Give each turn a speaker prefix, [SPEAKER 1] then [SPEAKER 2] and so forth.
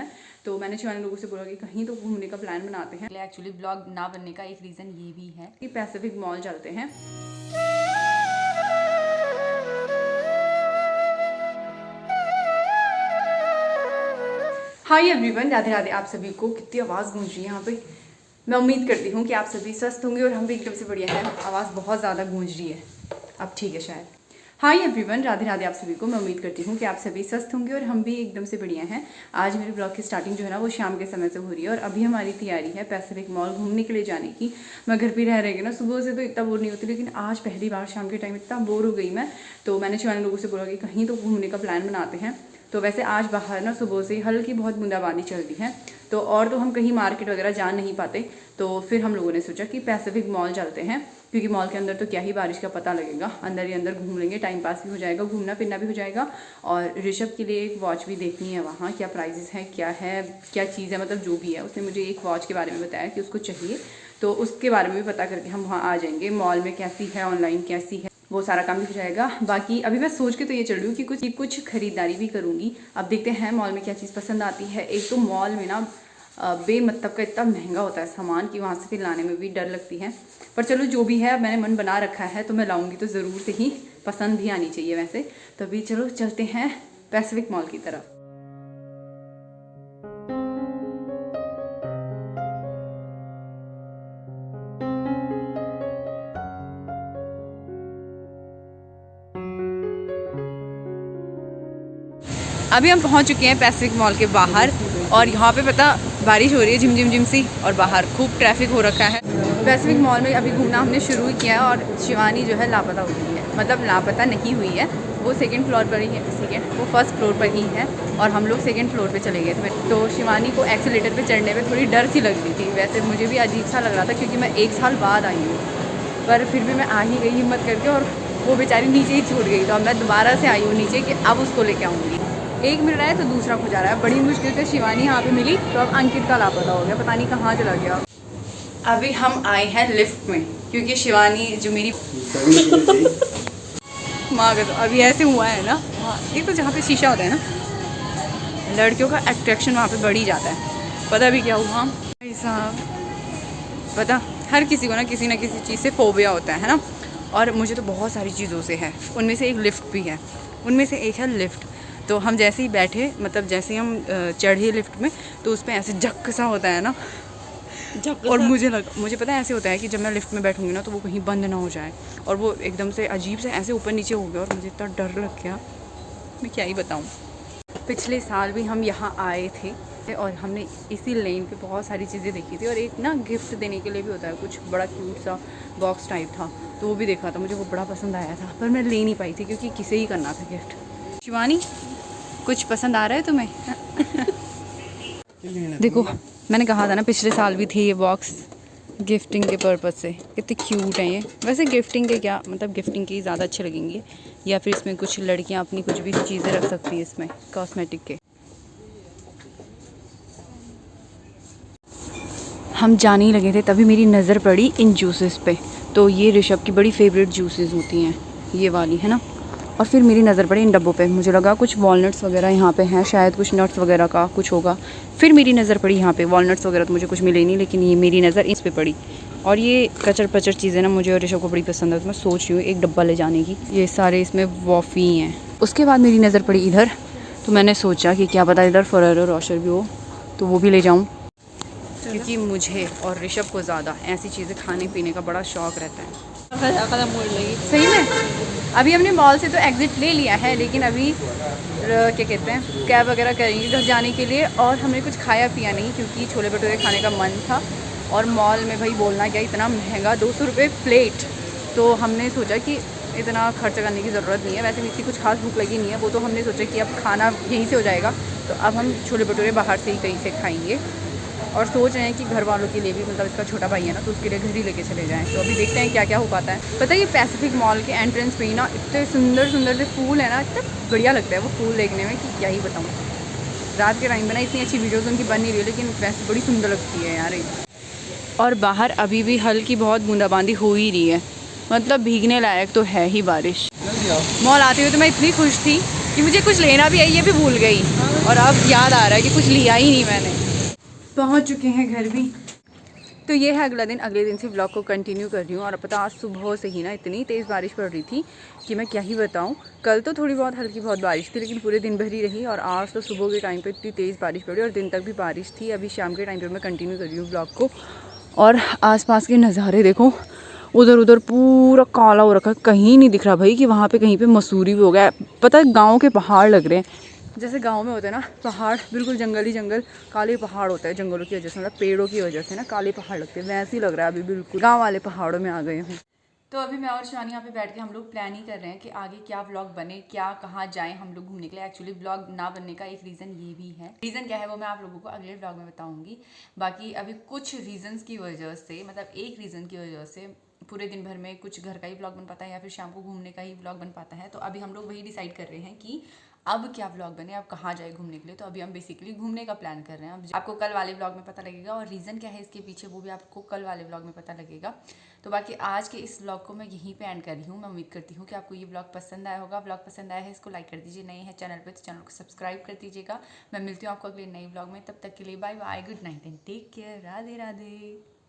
[SPEAKER 1] मैं, तो मैंने शिवानी लोगों से बोला कि कहीं तो घूमने का प्लान बनाते हैं।
[SPEAKER 2] एक्चुअली ब्लॉग ना बनने का एक रीज़न ये भी है
[SPEAKER 1] कि पैसिफिक मॉल चलते हैं। हाय एवरीवन, राधे राधे आप सभी को। कितनी आवाज़ गूंज रही है यहाँ पे। मैं उम्मीद करती हूँ कि आप सभी स्वस्थ होंगे और हम भी एकदम से बढ़िया हैं। आवाज़ बहुत ज़्यादा गूंज रही है, अब ठीक है शायद। हाय एवरीवन, राधे राधे आप सभी को। मैं उम्मीद करती हूँ कि आप सभी स्वस्थ होंगे और हम भी एकदम से बढ़िया हैं। आज मेरे ब्लॉग की स्टार्टिंग जो है ना वो शाम के समय से हो रही है और अभी हमारी तैयारी है पैसिफिक मॉल घूमने के लिए जाने की। मैं घर पे रह रही ना सुबह से तो इतना बोर नहीं होती, लेकिन आज पहली बार शाम के टाइम इतना बोर हो गई मैं। तो मैंने शिवानी लोगों से बोला कि कहीं तो घूमने का प्लान बनाते हैं। तो वैसे आज बाहर ना सुबह से हल्की बहुत बूंदाबांदी चल रही है, तो और तो हम कहीं मार्केट वगैरह जा नहीं पाते। तो फिर हम लोगों ने सोचा कि पैसिफिक मॉल चलते हैं, क्योंकि मॉल के अंदर तो क्या ही बारिश का पता लगेगा। अंदर ही अंदर घूम लेंगे, टाइम पास भी हो जाएगा, घूमना फिरना भी हो जाएगा। और ऋषभ के लिए एक वॉच भी देखनी है वहाँ, क्या प्राइजेस हैं, क्या है, क्या चीज़ है, मतलब जो भी है। उसने मुझे एक वॉच के बारे में बताया कि उसको चाहिए, तो उसके बारे में भी पता करके हम वहाँ आ जाएंगे। मॉल में कैसी है, ऑनलाइन कैसी है, वो सारा काम भी हो जाएगा। बाकी अभी मैं सोच के तो ये चल रही हूँ कि कुछ खरीदारी भी करूँगी। अब देखते हैं मॉल में क्या चीज़ पसंद आती है। एक तो मॉल में ना बेमतलब का इतना महंगा होता है सामान कि वहाँ से फिर लाने में भी डर लगती है। पर चलो जो भी है, मैंने मन बना रखा है तो मैं लाऊंगी तो ज़रूर से ही, पसंद भी आनी चाहिए वैसे। तो अभी चलो चलते हैं पैसिफिक मॉल की तरफ। अभी हम पहुंच चुके हैं पैसिफिक मॉल के बाहर और यहाँ पे पता बारिश हो रही है झिमझिम झिम सी, और बाहर खूब ट्रैफिक हो रखा है। पैसिफिक मॉल में अभी घूमना हमने शुरू ही किया है और शिवानी जो है लापता हो गई है, मतलब लापता नहीं हुई है। वो सेकंड फ्लोर पर ही है, वो फर्स्ट फ्लोर पर ही है और हम लोग सेकंड फ्लोर पे चले गए थे। तो शिवानी को एक्सीलेटर पे चढ़ने में थोड़ी डर सी लग रही थी। वैसे मुझे भी अजीब सा लग रहा था क्योंकि मैं 1 साल बाद आई हूँ, पर फिर भी मैं आ ही गई हिम्मत करके, और वो बेचारी नीचे ही छूट गई। तो अब मैं दोबारा से आई हूँ नीचे कि अब उसको लेके आऊँगी। एक मिल रहा है तो दूसरा खो जा रहा है। बड़ी मुश्किल से शिवानी यहाँ पे मिली, तो अब अंकित का लापता हो गया, पता नहीं कहाँ चला गया। अभी हम आए हैं लिफ्ट में, क्योंकि शिवानी जो मेरी माँ का तो अभी ऐसे हुआ है ना। हाँ, एक तो जहाँ पे शीशा होता है ना, लड़कियों का अट्रैक्शन वहाँ पे बढ़ ही जाता है। पता भी क्या हुआ भाई साहब, पता हर किसी को ना किसी चीज़ से फोबिया होता है ना। और मुझे तो बहुत सारी चीज़ों से है, उनमें से एक लिफ्ट भी है, उनमें से एक है लिफ्ट। तो हम जैसे ही बैठे, मतलब जैसे ही हम चढ़े लिफ्ट में, तो उसमें ऐसे झक्क सा होता है ना, और मुझे पता है ऐसे होता है कि जब मैं लिफ्ट में बैठूंगी ना तो वो कहीं बंद ना हो जाए, और वो एकदम से अजीब से ऐसे ऊपर नीचे हो गया और मुझे इतना डर लग गया, मैं क्या ही बताऊँ। पिछले साल भी हम यहाँ आए थे और हमने इसी लेन पे बहुत सारी चीज़ें देखी थी, और एक ना गिफ्ट देने के लिए भी होता है, कुछ बड़ा क्यूट सा बॉक्स टाइप था, तो वो भी देखा था। मुझे वो बड़ा पसंद आया था, पर मैं ले नहीं पाई थी क्योंकि किसे ही करना था गिफ्ट। शिवानी, कुछ पसंद आ रहा है तुम्हें? देखो, मैंने कहा था ना पिछले साल भी थी ये बॉक्स गिफ्टिंग के पर्पज़ से। कितने क्यूट हैं ये। वैसे गिफ्टिंग के क्या मतलब, गिफ्टिंग के ही ज़्यादा अच्छे लगेंगे, या फिर इसमें कुछ लड़कियां अपनी कुछ भी चीज़ें रख सकती है इसमें, कॉस्मेटिक के। हम जाने ही लगे थे तभी मेरी नज़र पड़ी इन जूसेस पे। तो ये ऋषभ की बड़ी फेवरेट जूसेस होती हैं, ये वाली है ना। और फिर मेरी नज़र पड़ी इन डब्बों पे, मुझे लगा कुछ वॉलनट्स वगैरह यहाँ पे हैं, शायद कुछ नट्स वगैरह का कुछ होगा। फिर मेरी नज़र पड़ी यहाँ पे, वॉलनट्स वगैरह तो मुझे कुछ मिले नहीं, लेकिन ये मेरी नज़र इस पे पड़ी। और ये कचर पचर चीज़ें ना मुझे और ऋषभ को बड़ी पसंद है, तो मैं सोच रही हूँ एक डब्बा ले जाने की। ये सारे इसमें वॉफ़ी हैं। उसके बाद मेरी नज़र पड़ी इधर, तो मैंने सोचा कि क्या पता इधर फरेरो रोशर भी हो तो वो भी ले जाऊँ, क्योंकि मुझे और ऋषभ को ज़्यादा ऐसी चीज़ें खाने पीने का बड़ा शौक़ रहता है। सही में अभी हमने मॉल से तो एग्ज़िट ले लिया है, लेकिन अभी क्या कहते हैं, कैब वगैरह करेंगे घर जाने के लिए। और हमने कुछ खाया पिया नहीं, क्योंकि छोले भटूरे खाने का मन था। और मॉल में भाई बोलना क्या, इतना महंगा 200 रुपये प्लेट। तो हमने सोचा कि इतना खर्च करने की ज़रूरत नहीं है। वैसे भी इतनी कुछ खास भूख लगी नहीं है, वो तो हमने सोचा कि अब खाना यहीं से हो जाएगा, तो अब हम छोले भटूरे बाहर से ही कहीं से खाएँगे। और सोच रहे हैं कि घर वालों के लिए भी, मतलब इसका छोटा भाई है ना, तो उसके लिए घर ही लेके चले जाएं। तो अभी देखते हैं क्या क्या हो पाता है। पता है ये पैसिफिक मॉल के एंट्रेंस पे ही ना इतने सुंदर सुंदर से फूल है ना, इतना बढ़िया लगता है वो फूल देखने में कि क्या ही बताऊँ। रात के टाइम पे ना इतनी अच्छी वीडियोज़ उनकी बन नहीं रही, लेकिन वैसे बड़ी सुंदर लगती है यार। और बाहर अभी भी हल्की बहुत बूंदाबांदी हो ही रही है, मतलब भीगने लायक तो है ही बारिश। मॉल आते हुए तो मैं इतनी खुश थी कि मुझे कुछ लेना भी है, ये भी भूल गई। और अब याद आ रहा है कि कुछ लिया ही नहीं मैंने। पहुंच चुके हैं घर भी। तो ये है अगला दिन। अगले दिन से व्लॉग को कंटिन्यू कर रही हूँ। और पता आज सुबह से ही ना इतनी तेज़ बारिश पड़ रही थी कि मैं क्या ही बताऊँ। कल तो थोड़ी बहुत हल्की बहुत बारिश थी, लेकिन पूरे दिन भर ही रही। और आज तो सुबह के टाइम पे इतनी तेज़ बारिश पड़ी और दिन तक भी बारिश थी। अभी शाम के टाइम पे मैं कंटिन्यू कर रही हूँ व्लॉग को। और आसपास के नज़ारे देखो, उधर उधर पूरा काला हो रखा है, कहीं नहीं दिख रहा भाई कि वहाँ पे कहीं पे मसूरी भी हो गया। पता है गाँव के पहाड़ लग रहे हैं, जैसे गांव में होते हैं ना पहाड़, बिल्कुल जंगल ही जंगल, काले पहाड़ होता है जंगलों की वजह से, मतलब पेड़ों की वजह से ना काले पहाड़ लगते हैं। वैसे ही लग रहा है अभी, बिल्कुल गांव वाले पहाड़ों में आ गए हूँ। तो अभी मैं और शिवानी यहाँ पे बैठ के हम लोग प्लान ही कर रहे हैं कि आगे क्या व्लॉग बने, क्या कहाँ जाएं हम लोग घूमने के लिए। एक्चुअली व्लॉग ना बनने का एक रीज़न ये भी है। रीज़न क्या है वो मैं आप लोगों को अगले व्लॉग में बताऊंगी। बाकी अभी कुछ रीजंस की वजह से, मतलब एक रीज़न की वजह से पूरे दिन भर में कुछ घर का ही व्लॉग बन पाता है या फिर शाम को घूमने का ही व्लॉग बन पाता है। तो अभी हम लोग वही डिसाइड कर रहे हैं कि अब क्या व्लॉग बने, अब कहाँ जाए घूमने के लिए। तो अभी हम बेसिकली घूमने का प्लान कर रहे हैं। अब आपको कल वाले व्लॉग में पता लगेगा, और रीज़न क्या है इसके पीछे वो भी आपको कल वाले व्लॉग में पता लगेगा। तो बाकी आज के इस व्लॉग को मैं यहीं पे एंड कर रही हूँ। मैं उम्मीद करती हूँ कि आपको ये व्लॉग पसंद आया होगा। व्लॉग पसंद आया है इसको लाइक कर दीजिए, नए हैं चैनल पे तो चैनल को सब्सक्राइब कर दीजिएगा। मैं मिलती हूँ आपको अगले नए व्लॉग में, तब तक के लिए bye bye, good night and take care, Radhe Radhe.